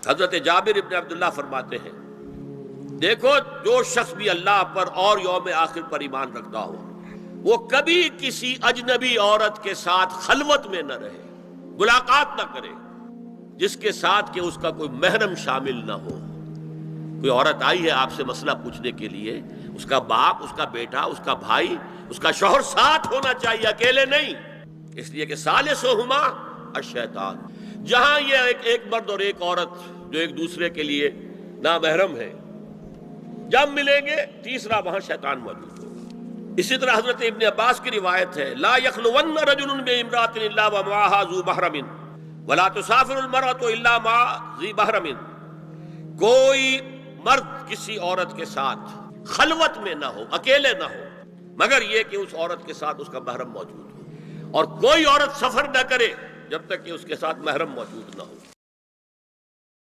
حضرت جابر ابن عبداللہ فرماتے ہیں، دیکھو جو شخص بھی اللہ پر اور یوم آخر پر ایمان رکھتا ہو وہ کبھی کسی اجنبی عورت کے ساتھ خلوت میں نہ رہے، ملاقات نہ کرے جس کے ساتھ کہ اس کا کوئی محرم شامل نہ ہو۔ کوئی عورت آئی ہے آپ سے مسئلہ پوچھنے کے لیے، اس کا باپ، اس کا بیٹا، اس کا بھائی، اس کا شوہر ساتھ ہونا چاہیے، اکیلے نہیں، اس لیے کہ ثالثہما الشیطان۔ جہاں یہ ایک مرد اور ایک عورت جو ایک دوسرے کے لیے نامحرم ہے، جب ملیں گے تیسرا وہاں شیطان موجود ہوگا۔ اسی طرح حضرت ابن عباس کی روایت ہے، لا یخلون رجل بامرأۃ الا ومعها ذو محرم ولا تسافر المرأة الا مع ذی محرم۔ کوئی مرد کسی عورت کے ساتھ خلوت میں نہ ہو، اکیلے نہ ہو، مگر یہ کہ اس عورت کے ساتھ اس کا محرم موجود ہو، اور کوئی عورت سفر نہ کرے جب تک کہ اس کے ساتھ محرم موجود نہ ہو۔